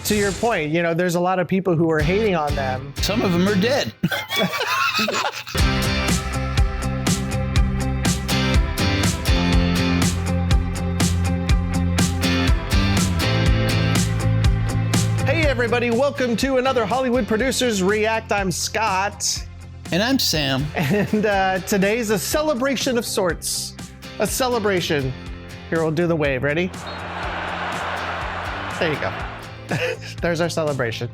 to your point, you know, there's a lot of people who are hating on them. Some of them are dead. Hey everybody, welcome to another Hollywood Producers React. I'm Scott. And I'm Sam. And today's a celebration of sorts. A celebration. Here, we'll do the wave. Ready? There you go. There's our celebration.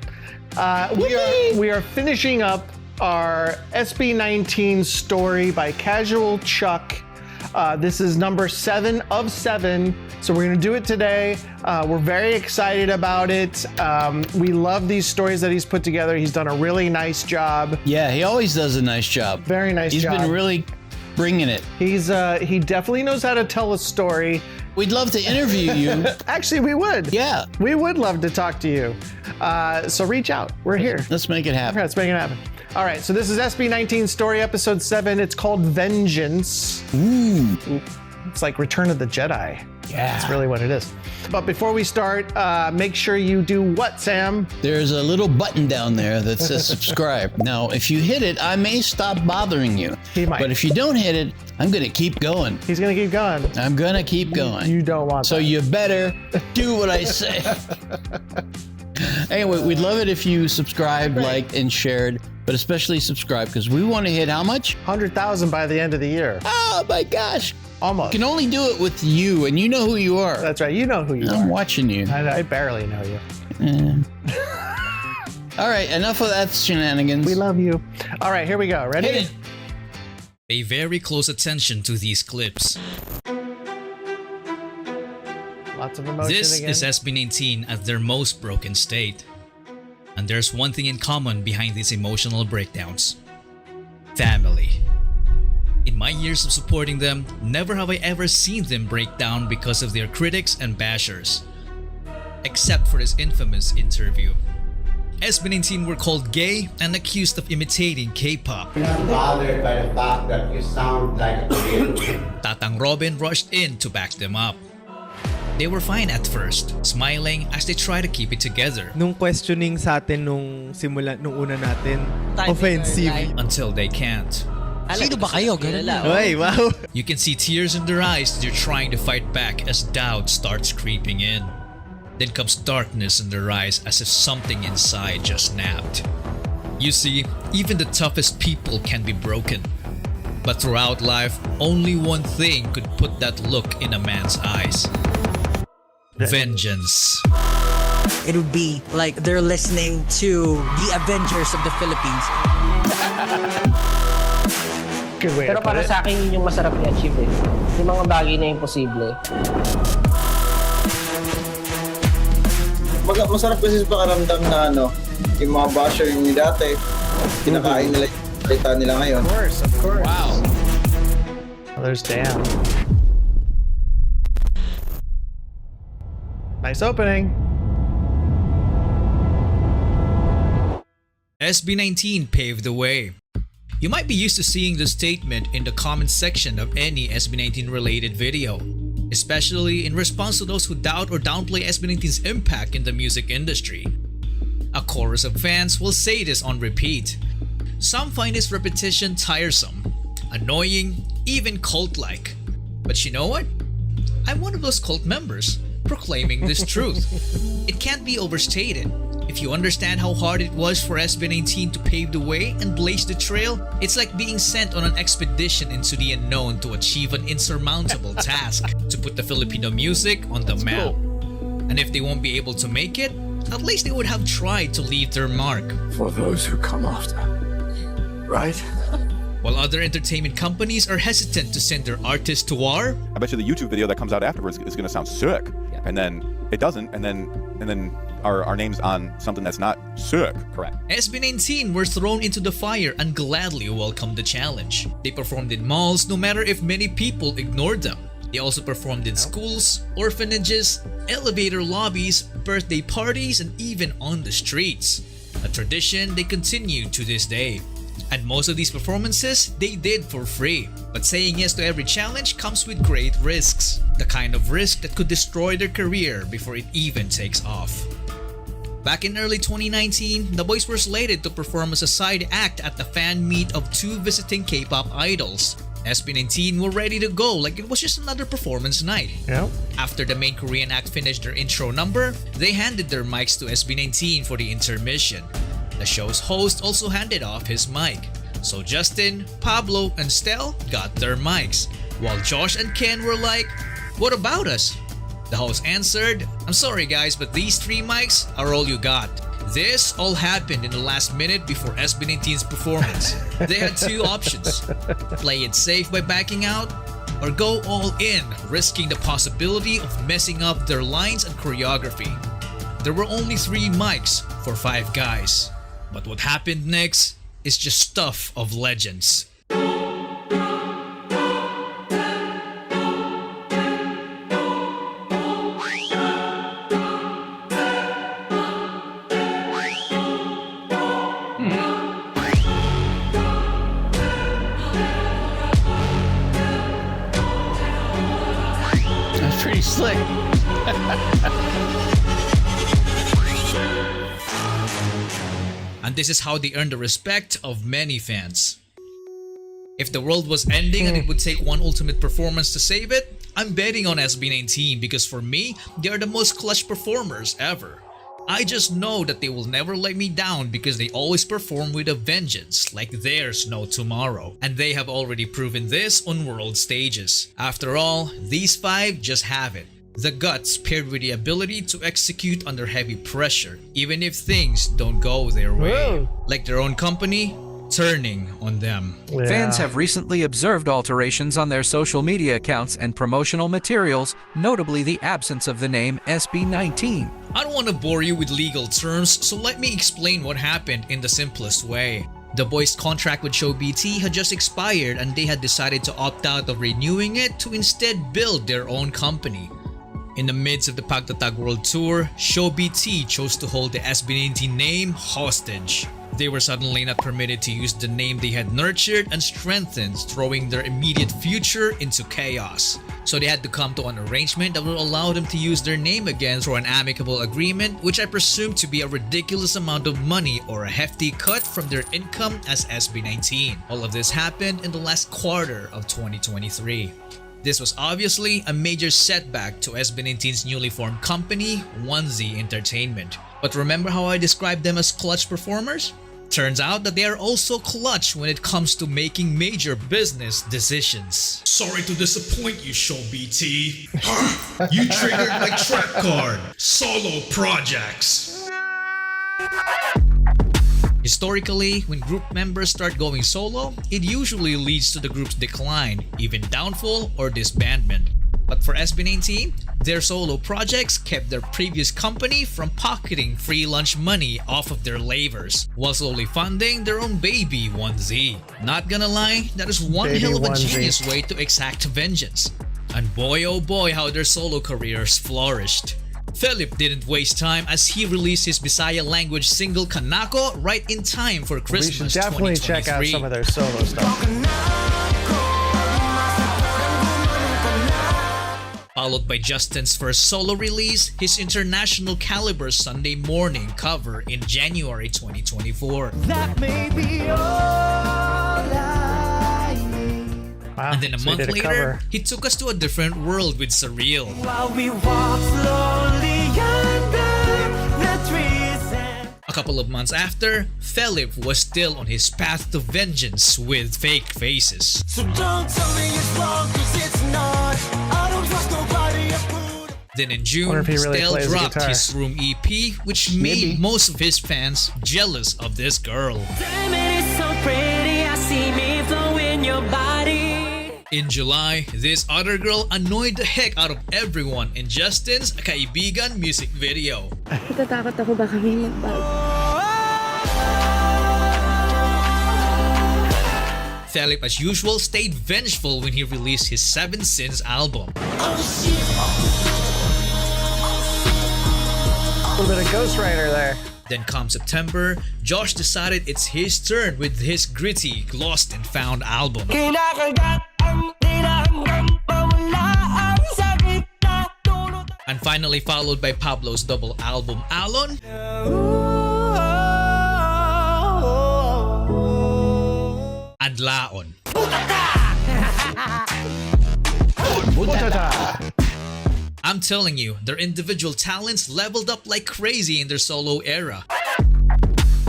We are finishing up our SB19 story by Casual Chuck. This is number 7 of 7. So we're gonna do it today. We're very excited about it. We love these stories that he's put together. He's done a really nice job. Yeah, he always does a nice job. Very nice job. He's been really bringing it. He definitely knows how to tell a story. We'd love to interview you. Actually, we would. Yeah. We would love to talk to you. So reach out. We're here. Let's make it happen. Okay, let's make it happen. All right, so this is SB19 story episode 7. It's called Vengeance. Ooh. It's like Return of the Jedi. Yeah. That's really what it is. But before we start, make sure you do what, Sam? There's a little button down there that says subscribe. Now, if you hit it, I may stop bothering you. He might. But if you don't hit it, I'm going to keep going. He's going to keep going. I'm going to keep going. You don't want So that. you better do what I say. Anyway, we'd love it if you subscribed, liked, and shared, but especially subscribe because we want to hit how much? 100,000 by the end of the year. Oh my gosh. Almost. You can only do it with you, and you know who you are. That's right. You know who you are. I'm watching you. I barely know you. All right, enough of that shenanigans. We love you. All right, here we go. Ready? Hit it. Pay very close attention to these clips. Lots of emotion This again. is SB19 at their most broken state. And there's one thing in common behind these emotional breakdowns. Family. In my years of supporting them, never have I ever seen them break down because of their critics and bashers. Except for this infamous interview. SB19 were called gay and accused of imitating K-pop. I'm not bothered by the fact that you sound like a kid. Tatang Robin rushed in to back them up. They were fine at first, smiling as they try to keep it together. Nung questioning sa atin nung una natin, offensive. Until they can't. Sino ba kayo? Ganun lang. Ay, wow. You can see tears in their eyes as they're trying to fight back as doubt starts creeping in. Then comes darkness in their eyes as if something inside just snapped. You see, even the toughest people can be broken. But throughout life, only one thing could put that look in a man's eyes. Vengeance. It would be like they're listening to the Avengers of the Philippines. Good way Pero to put para it. sa akin yun yung masarap i-achieve eh. Yung mga bagay na imposible. Masarap kasi sa pakaramdam na yung mga basher yung dati, kinakain nila yung salita nila ngayon. Of course. Wow. Oh, there's Dan. Nice opening. SB19 paved the way. You might be used to seeing the statement in the comment section of any SB19 related video, especially in response to those who doubt or downplay SB19's impact in the music industry. A chorus of fans will say this on repeat. Some find his repetition tiresome, annoying, even cult-like. But you know what? I'm one of those cult members proclaiming this truth. It can't be overstated. If you understand how hard it was for SB19 to pave the way and blaze the trail, it's like being sent on an expedition into the unknown to achieve an insurmountable task, to put the Filipino music on the map. And if they won't be able to make it, at least they would have tried to leave their mark. For those who come after, right? While other entertainment companies are hesitant to send their artists to war, I bet you the YouTube video that comes out afterwards is going to sound sick, and then it doesn't, and then our name's on something that's not sick. Correct. SB19 were thrown into the fire and gladly welcomed the challenge. They performed in malls no matter if many people ignored them. They also performed in schools, orphanages, elevator lobbies, birthday parties, and even on the streets. A tradition they continue to this day. And most of these performances, they did for free. But saying yes to every challenge comes with great risks. The kind of risk that could destroy their career before it even takes off. Back in early 2019, the boys were slated to perform as a side act at the fan meet of two visiting K-pop idols. SB19 were ready to go like it was just another performance night. Yep. After the main Korean act finished their intro number, they handed their mics to SB19 for the intermission. The show's host also handed off his mic. So Justin, Pablo, and Stel got their mics, while Josh and Ken were like, "What about us?" The host answered, "I'm sorry guys, but these 3 mics are all you got." This all happened in the last minute before SB19's performance. They had 2 options: play it safe by backing out, or go all in, risking the possibility of messing up their lines and choreography. There were only 3 mics for 5 guys. But what happened next is just stuff of legends. That's pretty slick. And this is how they earned the respect of many fans. If the world was ending and it would take one ultimate performance to save it, I'm betting on SB19 because for me, they are the most clutch performers ever. I just know that they will never let me down because they always perform with a vengeance like there's no tomorrow. And they have already proven this on world stages. After all, these 5 just have it. The guts paired with the ability to execute under heavy pressure, even if things don't go their way. Whoa. Like their own company turning on them. Yeah. Fans have recently observed alterations on their social media accounts and promotional materials, notably the absence of the name SB19. I don't want to bore you with legal terms, so let me explain what happened in the simplest way. The boys' contract with Show BT had just expired and they had decided to opt out of renewing it to instead build their own company. In the midst of the Pagtatag World Tour, Show BT chose to hold the SB19 name hostage. They were suddenly not permitted to use the name they had nurtured and strengthened, throwing their immediate future into chaos. So they had to come to an arrangement that would allow them to use their name again through an amicable agreement, which I presume to be a ridiculous amount of money or a hefty cut from their income as SB19. All of this happened in the last quarter of 2023. This was obviously a major setback to SB19's newly formed company, Onesie Entertainment. But remember how I described them as clutch performers? Turns out that they are also clutch when it comes to making major business decisions. Sorry to disappoint you, Show BT. You triggered my trap card. Solo projects. Historically, when group members start going solo, it usually leads to the group's decline, even downfall or disbandment. But for SB19, their solo projects kept their previous company from pocketing free lunch money off of their labors, while slowly funding their own baby Onesie. Not gonna lie, that is one Baby hell of a Onesie. genius way to exact vengeance. And boy oh boy how their solo careers flourished. Philip didn't waste time as he released his Bisaya language single Kanako right in time for We Christmas should definitely 2023. check out some of their solo stuff. Followed by Justin's first solo release, his International Caliber Sunday Morning cover in January 2024. That may be all I need. Wow. And then a So he month did later, cover. he took us to a different world with Surreal. While we walk slowly under the trees and A couple of months after, Philip was still on his path to vengeance with Fake Faces. so don't tell me it's wrong, 'cause it's not. I don't trust nobody. Then in June, Wonder if he really Stel plays the dropped guitar. his Room EP, which made most of his fans jealous of this girl. Damn it, it's so pretty. I see me flow in your body. In July, this other girl annoyed the heck out of everyone in Justin's Kaibigan music video. Natatakot ako baka may nagbago. Philip, as usual, stayed vengeful when he released his Seven Sins album. A little bit of Ghost Rider there. Then come September, Josh decided it's his turn with his gritty Lost and Found album. And finally followed by Pablo's double album Alon and Laon. I'm telling you, their individual talents leveled up like crazy in their solo era.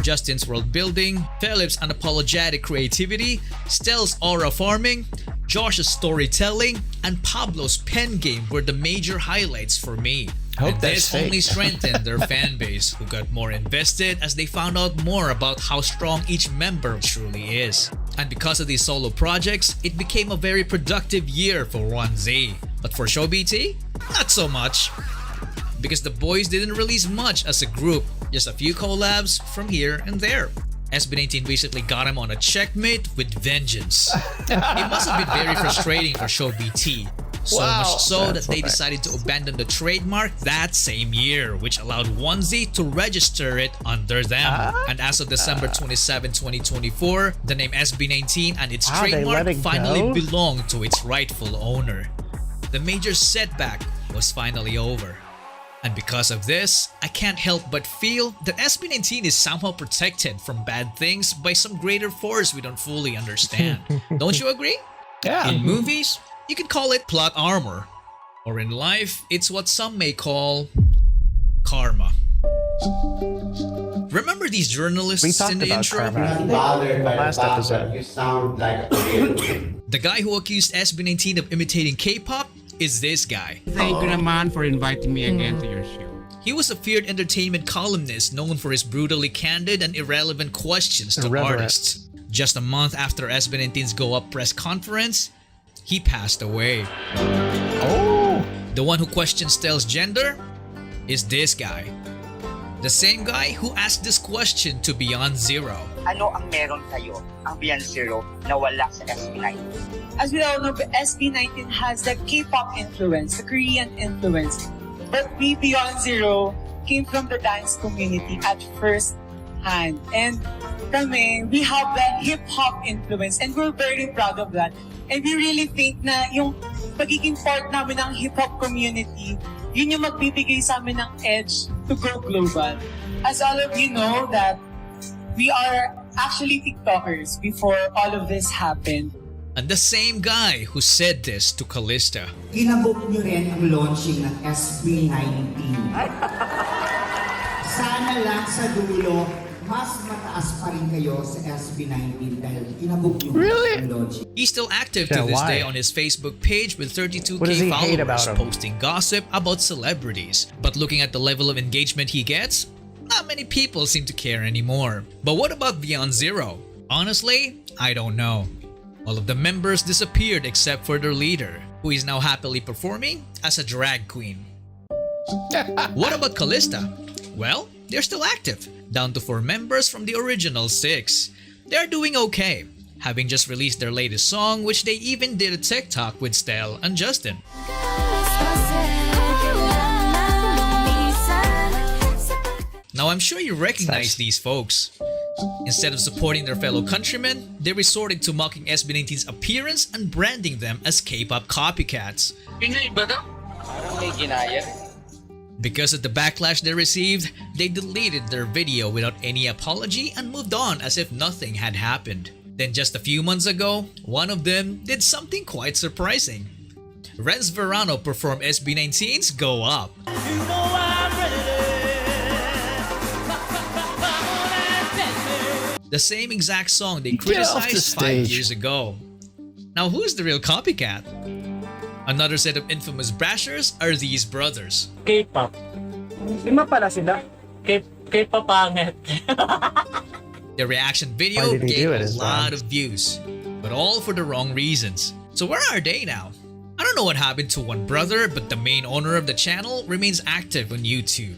Justin's world building, Philip's unapologetic creativity, Stel's aura farming, Josh's storytelling, and Pablo's pen game were the major highlights for me. Hope And that's this only fake. strengthened their fan base, who got more invested as they found out more about how strong each member truly is. And because of these solo projects, it became a very productive year for 1Z. But for Show BT, not so much. Because the boys didn't release much as a group, just a few collabs from here and there. SB19 basically got him on a checkmate with vengeance. It must have been very frustrating for Show BT. So much so that they decided to abandon the trademark that same year, which allowed 1Z to register it under them. And as of December 27, 2024, the name SB19 and its trademark finally belonged to its rightful owner. The major setback was finally over. And because of this, I can't help but feel that SB19 is somehow protected from bad things by some greater force we don't fully understand. Don't you agree? Yeah. In movies, you could call it plot armor. Or in life, it's what some may call karma. Remember these journalists in the intro? Bothered by the fact that you sound like a Korean. The guy who accused SB19 of imitating K-pop is this guy. Thank you naman for inviting me again to your show. He was a feared entertainment columnist known for his brutally candid and irrelevant questions to artists. Just a month after SB19's Go Up press conference, he passed away. Oh! The one who questioned Stel's gender is this guy. The same guy who asked this question to Beyond Zero. Ano ang meron kayo, ang Beyond Zero, na wala sa SB19? As we all know, SB19 has the K-pop influence, the Korean influence. But we, Beyond Zero, came from the dance community at first hand. And kami, we have the hip-hop influence and we're very proud of that. And we really think na yung pagiging part namin ng hip-hop community, yun yung magbibigay sa amin ng edge to go global. As all of you know that we are actually TikTokers before all of this happened. And the same guy who said this to Callista. Inabot nyo rin ang launching ng SB19. Sana lang sa dulo, mas mataas pa rin kayo sa SB19 dahil inabot nyo ang launching. He's still active to this day on his Facebook page with 32k followers posting gossip about celebrities. But looking at the level of engagement he gets, not many people seem to care anymore. But what about Beyond Zero? Honestly, I don't know. All of the members disappeared except for their leader, who is now happily performing as a drag queen. What about Callista? Well, they're still active, down to 4 members from the original 6. They're doing okay, having just released their latest song, which they even did a TikTok with Stel and Justin. Now I'm sure you recognize these folks. Instead of supporting their fellow countrymen, they resorted to mocking SB19's appearance and branding them as K-pop copycats. Because of the backlash they received, they deleted their video without any apology and moved on as if nothing had happened. Then just a few months ago, one of them did something quite surprising. Renz Verano performed SB19's Go Up. The same exact song they criticized 5 years ago. Now who's the real copycat? Another set of infamous bashers are these brothers. K-pop. Lima pala sila. K-pop pangit. The reaction video gained a lot of views, but all for the wrong reasons. So where are they now? I don't know what happened to one brother, but the main owner of the channel remains active on YouTube.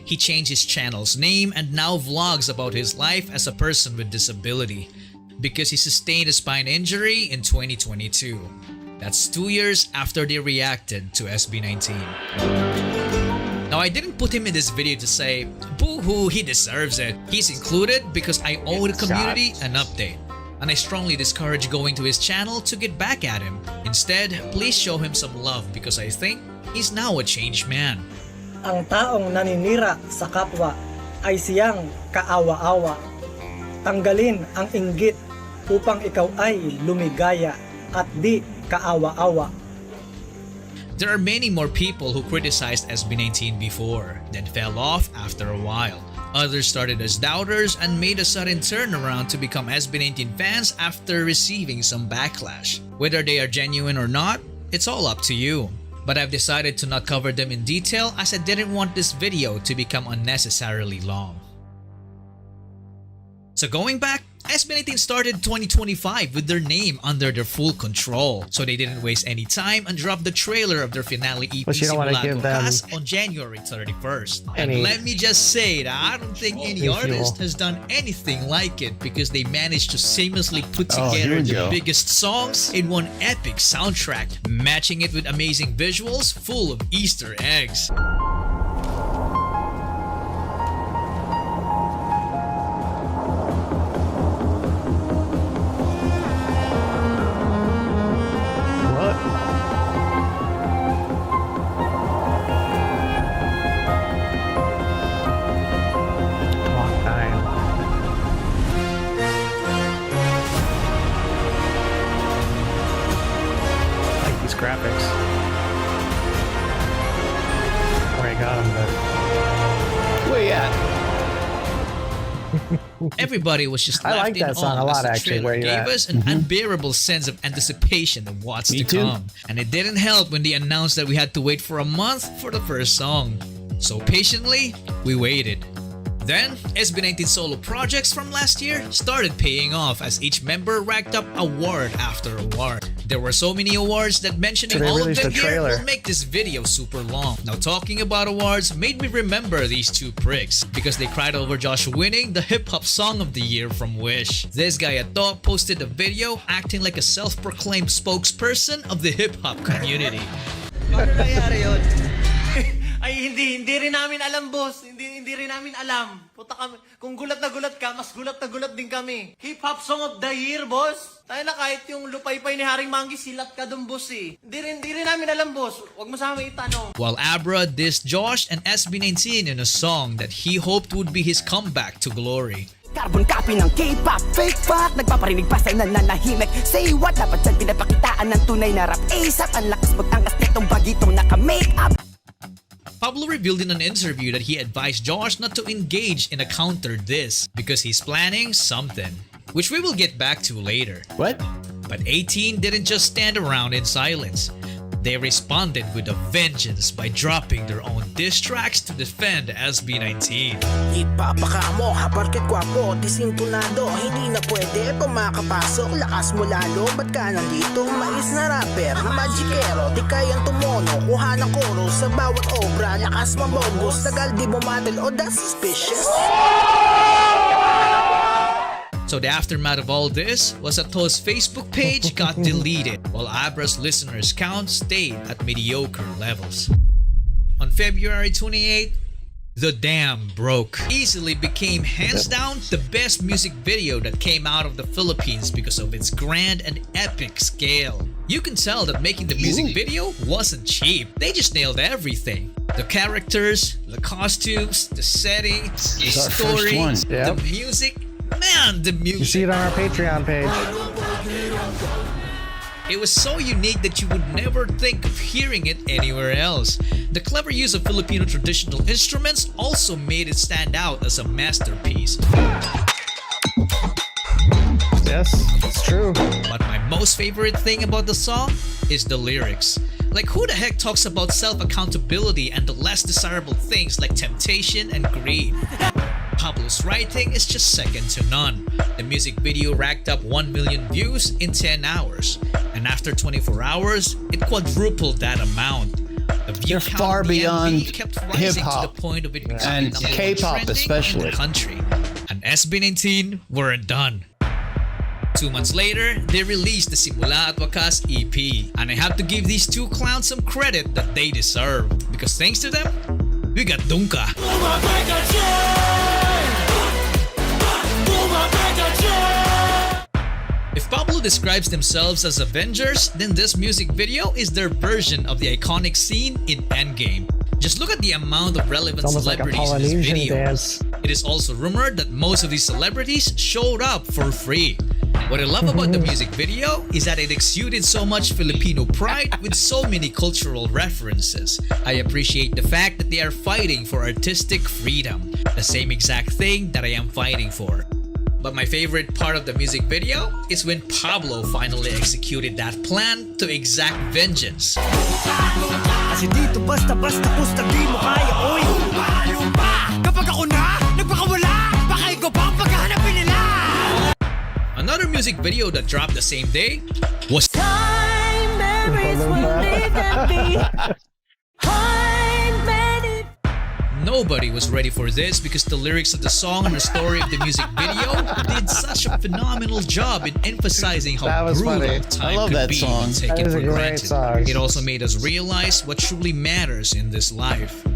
He changed his channel's name and now vlogs about his life as a person with disability because he sustained a spine injury in 2022. That's 2 years after they reacted to SB19. Now I didn't put him in this video to say, boo-hoo, he deserves it. He's included because I owe the community an update. And I strongly discourage going to his channel to get back at him. Instead, please show him some love because I think he's now a changed man. Ang taong naninira sa kapwa ay siyang kaawa-awa. Tanggalin ang inggit upang ikaw ay lumigaya at di kaawa-awa. There are many more people who criticized SB19 before, then fell off after a while. Others started as doubters and made a sudden turnaround to become SB19 fans after receiving some backlash. Whether they are genuine or not, it's all up to you. But I've decided to not cover them in detail as I didn't want this video to become unnecessarily long. So going back, SB19 started 2025 with their name under their full control, so they didn't waste any time and dropped the trailer of their finale EP But you don't want to give them on January 31st. any And let me just say that I don't think any visual. artist has done anything like it because they managed to seamlessly put Oh, here together we the go. biggest songs in one epic soundtrack, matching it with amazing visuals full of Easter eggs. Graphics. Where I got them, but where you at? Everybody was just I left like in that song awe a lot, as the actually, trailer where you're gave at. us an unbearable sense of anticipation of what's Me to too. come. And it didn't help when they announced that we had to wait for a month for the first song. So patiently, we waited. Then, SB19 solo projects from last year started paying off as each member racked up award after award. There were so many awards that mentioning So they all of released them a here trailer. will make this video super long. Now talking about awards made me remember these two pricks because they cried over Josh winning the Hip Hop Song of the Year from Wish. This guy at top posted a video acting like a self-proclaimed spokesperson of the hip hop community. Paano nangyari yun? Ay, hindi rin namin alam, boss. Hindi rin namin alam. Puta kami. Kung gulat na gulat ka, mas gulat na gulat din kami. Hip-hop Song of the Year, boss. Tayo na kahit yung lupay-pay ni Haring Manggi, silat ka dun, boss eh. Hindi rin namin alam, boss. Huwag mo sa amin itanong. While Abra dissed Josh and SB19 in a song that he hoped would be his comeback to glory. Carbon copy ng K-pop, fake fuck. Nagpaparinig pa sa'yo na nanahimik. Say what, dapat dyan pinapakitaan ng tunay na rap. ASAP, ang lakas magtangkas nitong bagitong naka-make up. Pablo revealed in an interview that he advised Josh not to engage in a counter diss because he's planning something, which we will get back to later. What? But 18 didn't just stand around in silence. They responded with a vengeance by dropping their own diss tracks to defend SB19. Ipapaka mo, habarket gwapo, disintunado. Hindi na pwede pumakapasok, lakas mo lalo. Ba't ka nandito? Mais na rapper, magikero. Di kayang tumono, kuha ng koro. Sa bawat obra, lakas mabogos. Tagal di bumatil, oh that's suspicious. So the aftermath of all this was that To's Facebook page got deleted, while Abra's listeners' count stayed at mediocre levels. On February 28, The Dam broke. Easily became hands down the best music video that came out of the Philippines because of its grand and epic scale. You can tell that making the music video wasn't cheap. They just nailed everything. The characters, the costumes, the setting, the It's our story, first one. the Yep. music. Man, the music. You see it on our Patreon page. It was so unique that you would never think of hearing it anywhere else. The clever use of Filipino traditional instruments also made it stand out as a masterpiece. Yes, it's true. But my most favorite thing about the song is the lyrics. Like, who the heck talks about self-accountability and the less desirable things like temptation and greed? Pablo's writing is just second to none. The music video racked up 1 million views in 10 hours. And after 24 hours, it quadrupled that amount. The view You're count far beyond BNB kept rising to hip-hop. the point of it becoming And number one K-pop trending especially. in the country. And SB19 weren't done. 2 months later, they released the Simula at Wakas EP. And I have to give these two clowns some credit that they deserve. Because thanks to them, we got Dunka. If Pablo describes themselves as Avengers, then this music video is their version of the iconic scene in Endgame. Just look at the amount of relevant celebrities in this video. It is also rumored that most of these celebrities showed up for free. What I love about the music video is that it exuded so much Filipino pride with so many cultural references. I appreciate the fact that they are fighting for artistic freedom, the same exact thing that I am fighting for. But my favorite part of the music video is when Pablo finally executed that plan to exact vengeance. Kasi dito basta-basta pusta di mo kaya, oy. Kapag ako na, nagpakawala, baka ikaw pa ang paghahanapin nila. Another music video that dropped the same day was Time memories will leave them behind. Nobody was ready for this because the lyrics of the song and the story of the music video did such a phenomenal job in emphasizing how brutal time could be when taken for granted. It also made us realize what truly matters in this life.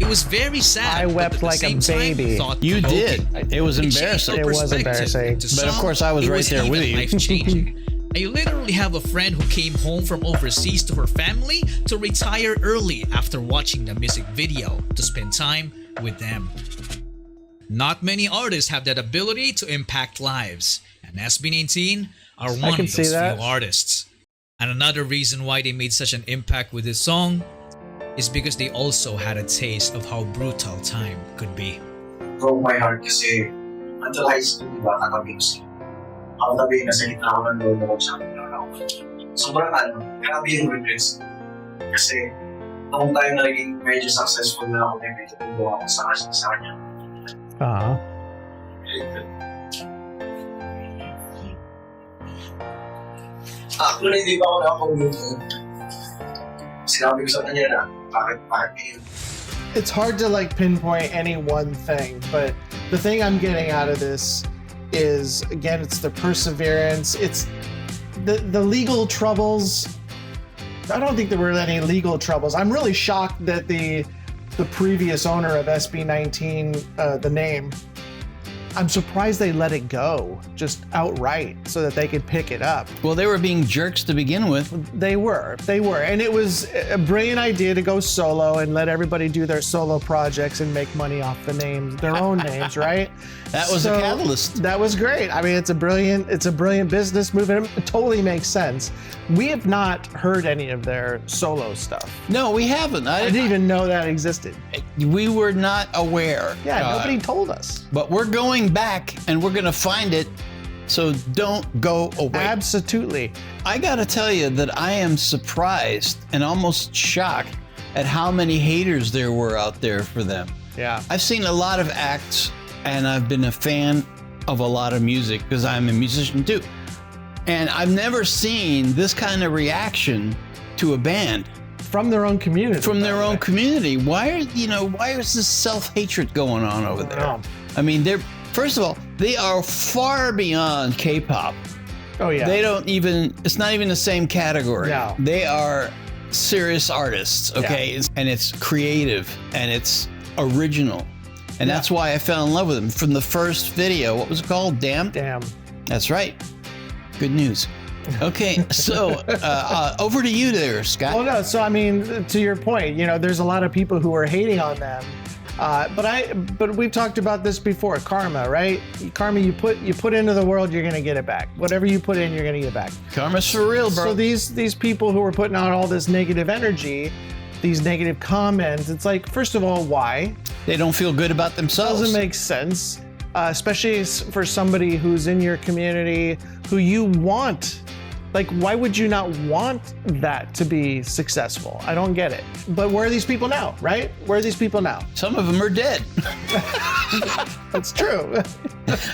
It was very sad. I wept like a baby. You did. It was embarrassing. It was embarrassing. But of course, I was right there with you. Life-changing. I literally have a friend who came home from overseas to her family to retire early after watching the music video to spend time with them. Not many artists have that ability to impact lives, and SB19 are one of those few artists. And another reason why they made such an impact with this song is because they also had a taste of how brutal time could be. Broke my heart kasi until high school, diba, katabi ko sila. Ako tabi, nasa gitna ako ng lolo ko sa akin na ako. Sobrang grabe yung regrets. Kasi noong time na naging medyo successful na ako, may tutubo ako sa kanya. Actually, hindi pa ako nakapag-move. Sinabi ko sa kanya na, bakit yun? It's hard to like pinpoint any one thing, but the thing I'm getting out of this is, again, it's the perseverance. It's the legal troubles. I don't think there were any legal troubles. I'm really shocked that the previous owner of SB19, the name, I'm surprised they let it go just outright so that they could pick it up. Well, they were being jerks to begin with. They were. And it was a brilliant idea to go solo and let everybody do their solo projects and make money off the names, their own names, right? That was a catalyst. That was great. I mean, it's a brilliant business move, and it totally makes sense. We have not heard any of their solo stuff. No, we haven't. I didn't even know that existed. We were not aware. Yeah, nobody told us. But we're going back and we're gonna find it, so don't go away. Absolutely. I gotta tell you that I am surprised and almost shocked at how many haters there were out there for them. Yeah. I've seen a lot of acts and I've been a fan of a lot of music because I'm a musician too. And I've never seen this kind of reaction to a band. From their own community. From their own community. Why is this self-hatred going on over there? I mean, first of all, they are far beyond K-pop. Oh yeah. It's not even the same category. No. They are serious artists, okay? Yeah. And it's creative and it's original. And that's why I fell in love with them. From the first video, what was it called? Damn? Damn. That's right. Good news. Okay, so over to you there, Scott. Well, no, so I mean, to your point, there's a lot of people who are hating on them. But we've talked about this before, karma, right? Karma, you put into the world, you're gonna get it back. Whatever you put in, you're gonna get it back. Karma's for real, bro. So these people who are putting out all this negative energy, these negative comments, it's like, first of all, why? They don't feel good about themselves. Doesn't make sense, especially for somebody who's in your community who you want. Like, why would you not want that to be successful? I don't get it. But where are these people now, right? Where are these people now? Some of them are dead. That's true.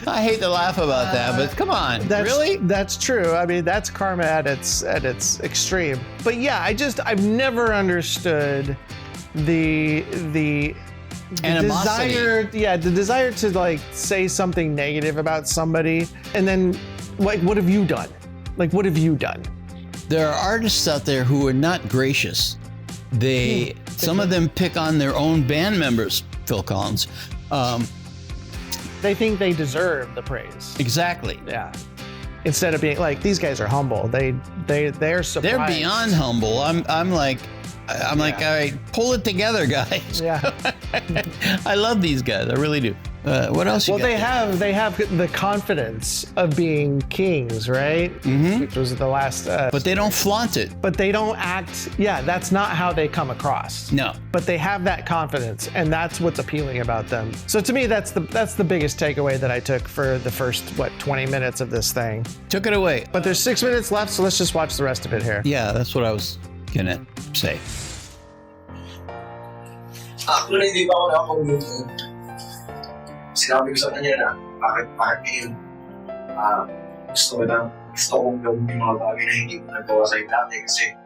I hate to laugh about that, but come on, really? That's true. I mean, that's karma at its extreme. But yeah, I've never understood the animosity. the desire to like say something negative about somebody, and then like, what have you done? Like, what have you done? There are artists out there who are not gracious. Some of them pick on their own band members, Phil Collins. They think they deserve the praise. Exactly. Yeah. instead of being like, these guys are humble. They're surprised. They're beyond humble. I'm like, all right, pull it together, guys. Yeah. I love these guys. I really do. What else? Well, they have the confidence of being kings, right? Mm-hmm. Which was the last. But they don't flaunt it. But they don't act. Yeah, that's not how they come across. No. But they have that confidence, and that's what's appealing about them. So to me, that's the biggest takeaway that I took for the first 20 minutes of this thing. Took it away. But there's 6 minutes left, so let's just watch the rest of it here. Yeah, that's what I was gonna say. Actually, hindi pa ako nakakonvince. Sinabi ko sa kanya na, bakit ngayon? Gusto kong gawin yung mga bagay na hindi ko nagawa sa'yo dati kasi,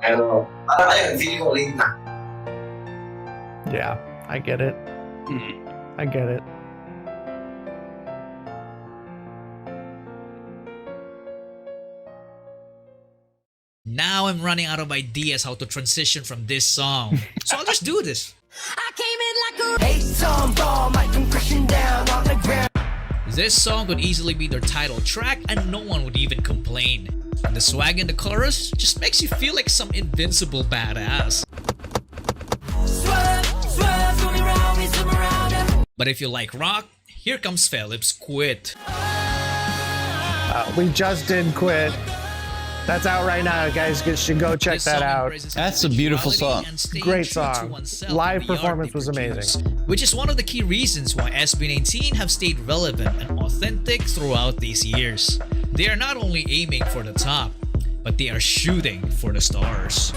pero, parang ayun, feeling ko late na. Yeah, I get it. I get it. Now I'm running out of ideas how to transition from this song. So I'll just do this. This song could easily be their title track and no one would even complain. And the swag in the chorus just makes you feel like some invincible badass. But if you like rock, here comes Philip's Quit. We just did Quit. That's out right now, guys. You should go check that out. That's a beautiful song. Great song. Live performance was amazing. Which is one of the key reasons why SB19 have stayed relevant and authentic throughout these years. They are not only aiming for the top, but they are shooting for the stars.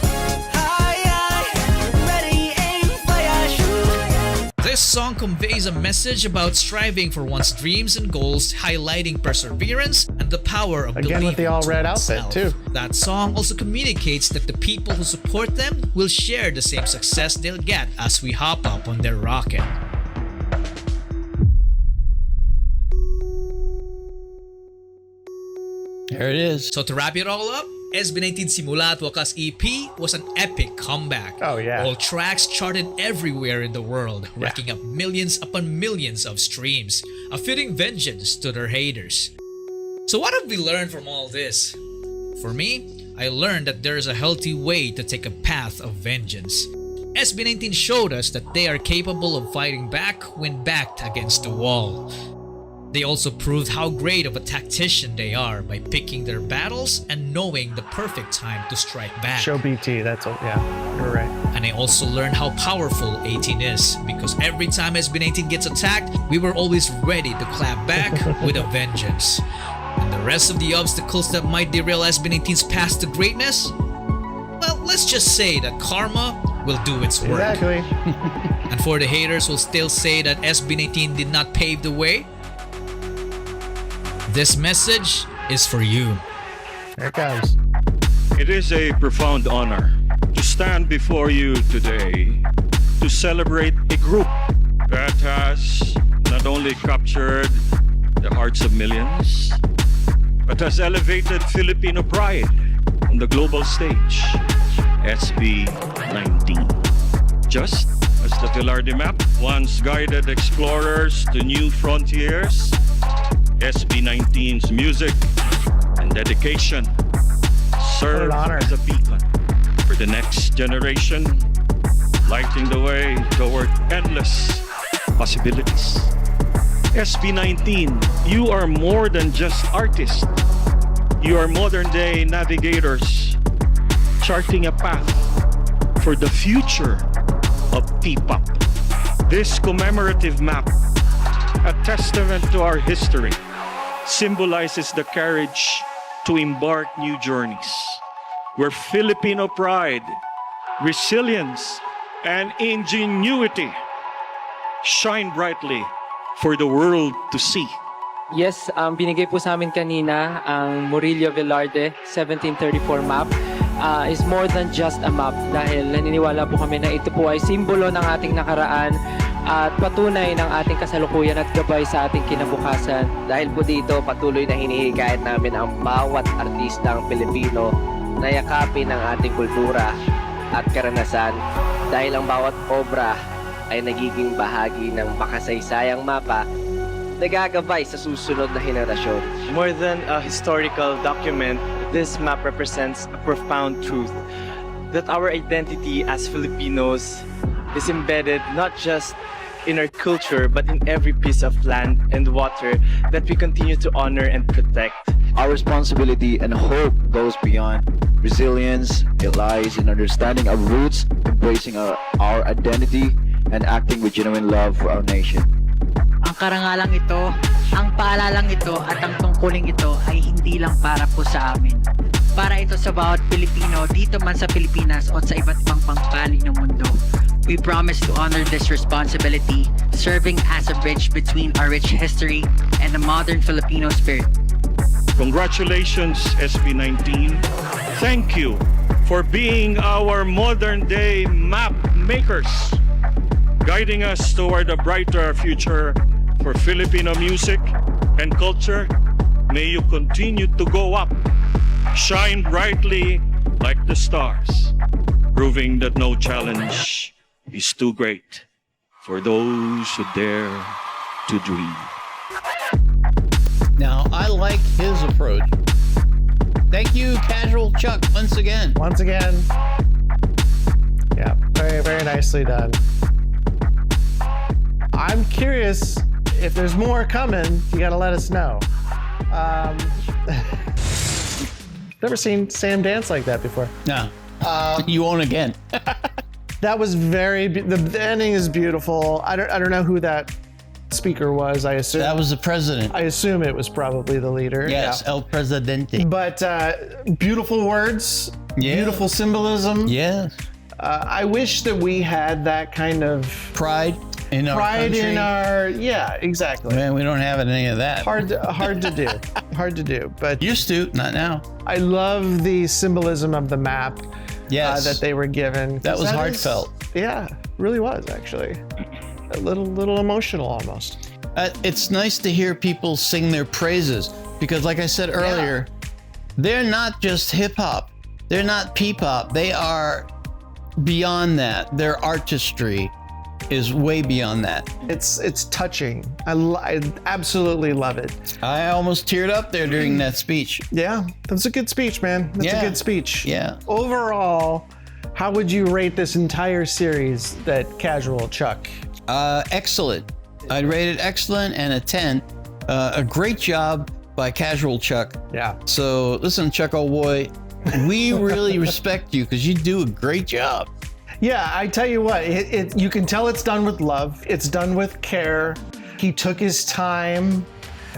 This song conveys a message about striving for one's dreams and goals, highlighting perseverance and the power of Again with the all red outfit too. That song also communicates that the people who support them will share the same success they'll get as we hop up on their rocket. There it is. So to wrap it all up, SB19 Simula at Wakas EP was an epic comeback. Oh yeah. All tracks charted everywhere in the world, racking up millions upon millions of streams, a fitting vengeance to their haters. So what have we learned from all this? For me, I learned that there is a healthy way to take a path of vengeance. SB19 showed us that they are capable of fighting back when backed against the wall. They also proved how great of a tactician they are by picking their battles and knowing the perfect time to strike back. Show BT, yeah, you're right. And I also learned how powerful 18 is, because every time SB19 gets attacked, we were always ready to clap back with a vengeance. And the rest of the obstacles that might derail SB19's path to greatness? Well, let's just say that karma will do its work. Exactly. And for the haters who still say that SB19 did not pave the way, this message is for you. Here it comes. It is a profound honor to stand before you today to celebrate a group that has not only captured the hearts of millions, but has elevated Filipino pride on the global stage, SB19. Just as the Velarde map once guided explorers to new frontiers, SB19's music and dedication serve as a beacon for the next generation, lighting the way toward endless possibilities. SB19, you are more than just artists. You are modern-day navigators, charting a path for the future of P-pop. This commemorative map, a testament to our history, symbolizes the courage to embark new journeys, where Filipino pride, resilience, and ingenuity shine brightly for the world to see. Yes, binigay po sa amin kanina ang Murillo Velarde 1734 map. Is more than just a map dahil naniniwala po kami na ito po ay simbolo ng ating nakaraan at patunay ng ating kasalukuyan at gabay sa ating kinabukasan. Dahil po dito patuloy na hinihikayat namin ang bawat artistang Pilipino na yakapin ang ating kultura at karanasan dahil ang bawat obra ay nagiging bahagi ng makasaysayang mapa na gagabay sa susunod na henerasyon. More than a historical document, this map represents a profound truth that our identity as Filipinos is embedded not just in our culture but in every piece of land and water that we continue to honor and protect. Our responsibility and hope goes beyond resilience. It lies in understanding our roots, embracing our identity, and acting with genuine love for our nation. Ang karangalang ito, ang paalalang ito at ang tungkuling ito ay hindi lang para po sa amin. Para ito sa bawat Pilipino dito man sa Pilipinas o sa iba't ibang pangpanig ng mundo. We promise to honor this responsibility, serving as a bridge between our rich history and the modern Filipino spirit. Congratulations, SB19. Thank you for being our modern-day map makers, guiding us toward a brighter future for Filipino music and culture. May you continue to go up, shine brightly like the stars, proving that no challenge is too great for those who dare to dream. Now, I like his approach. Thank you, Casual Chuck, once again. Once again. Yeah, very, very nicely done. I'm curious if there's more coming. You gotta let us know. Never seen Sam dance like that before. No. You won't again. That was the ending is beautiful. I don't know who that speaker was. I assume that was the president. I assume it was probably the leader. Yes, yeah. El Presidente. But beautiful words, beautiful symbolism. Yes. I wish that we had that kind of pride in our country. Yeah, exactly. Man, we don't have any of that. Hard to do. Hard to do. But used to, not now. I love the symbolism of the map. Yes. That they were given. That was heartfelt. Yeah, really was actually. A little emotional almost. It's nice to hear people sing their praises because, like I said earlier, they're not just hip hop. They're not P-pop. They are beyond that. Their artistry is way beyond that. It's touching. I absolutely love it. I almost teared up there during that speech. Yeah, that's a good speech, man. That's a good speech. Yeah. Overall, how would you rate this entire series that Casual Chuck? Excellent. I'd rate it excellent and a 10. A great job by Casual Chuck. Yeah. So listen, Chuck, old boy, we really respect you because you do a great job. Yeah, I tell you what, you can tell it's done with love. It's done with care. He took his time.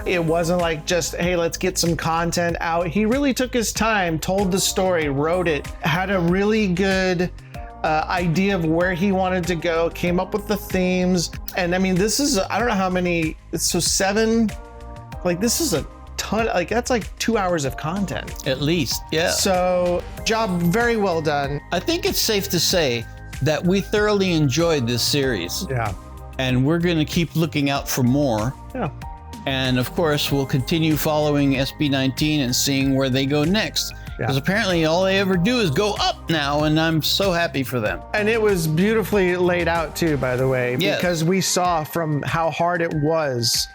It wasn't like just, hey, let's get some content out. He really took his time, told the story, wrote it, had a really good idea of where he wanted to go, came up with the themes. And I mean, this is, I don't know how many, so 7, like this is a ton, like that's like 2 hours of content. At least, yeah. So job very well done. I think it's safe to say that we thoroughly enjoyed this series. Yeah. And we're going to keep looking out for more. Yeah. And of course, we'll continue following SB19 and seeing where they go next. Because apparently all they ever do is go up now, and I'm so happy for them. And it was beautifully laid out too, by the way, because we saw from how hard it was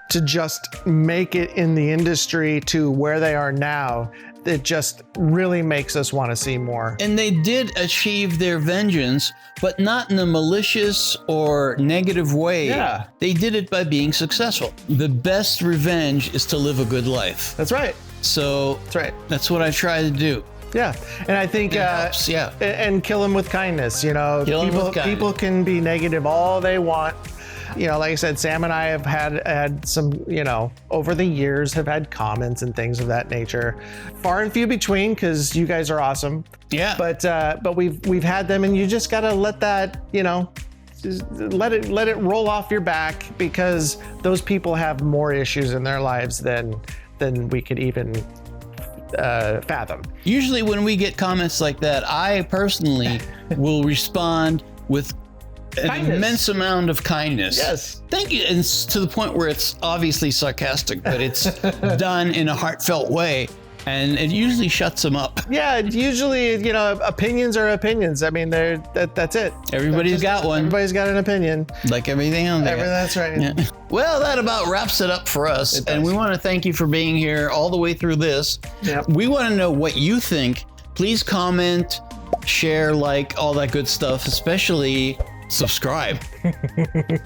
to just make it in the industry to where they are now. It just really makes us want to see more. And they did achieve their vengeance, but not in a malicious or negative way. Yeah. They did it by being successful. The best revenge is to live a good life. That's right. So that's right. That's what I try to do. Yeah, and I think helps, and kill them with kindness. You know, people can be negative all they want. You know, like I said, Sam and I have had some, you know, over the years have had comments and things of that nature. Far and few between, because you guys are awesome. Yeah. But we've had them, and you just gotta let that, you know, just let it roll off your back, because those people have more issues in their lives than we could even fathom. Usually when we get comments like that, I personally will respond with an immense amount of kindness. Yes. Thank you. And it's to the point where it's obviously sarcastic, but it's done in a heartfelt way. And it usually shuts them up. Yeah, usually, opinions are opinions. I mean, that's it. Everybody's got one. Everybody's got an opinion. Like everything on there. That's right. Yeah. Well, that about wraps it up for us. And we want to thank you for being here all the way through this. Yep. We want to know what you think. Please comment, share, like, all that good stuff, especially subscribe.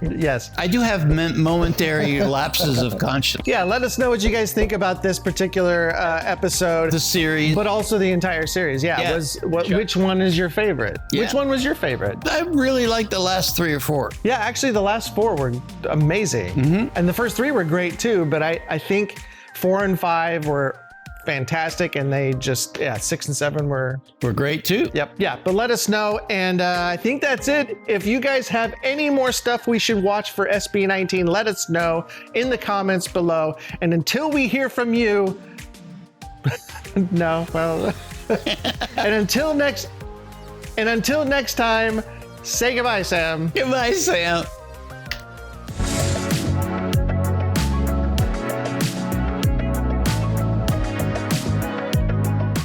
Yes. I do have momentary lapses of conscience. Yeah, let us know what you guys think about this particular episode. The series. But also the entire series. Yeah. Which one is your favorite? Yeah. Which one was your favorite? I really like the last 3 or 4. Yeah, actually the last 4 were amazing. Mm-hmm. And the first 3 were great too, but I think 4 and 5 were fantastic, and they just 6 and 7 were great too. Yep. Yeah, but let us know, and I think that's it. If you guys have any more stuff we should watch for SB19, let us know in the comments below. And until we hear from you, no, well, and until next time, say goodbye, Sam. Goodbye, Sam.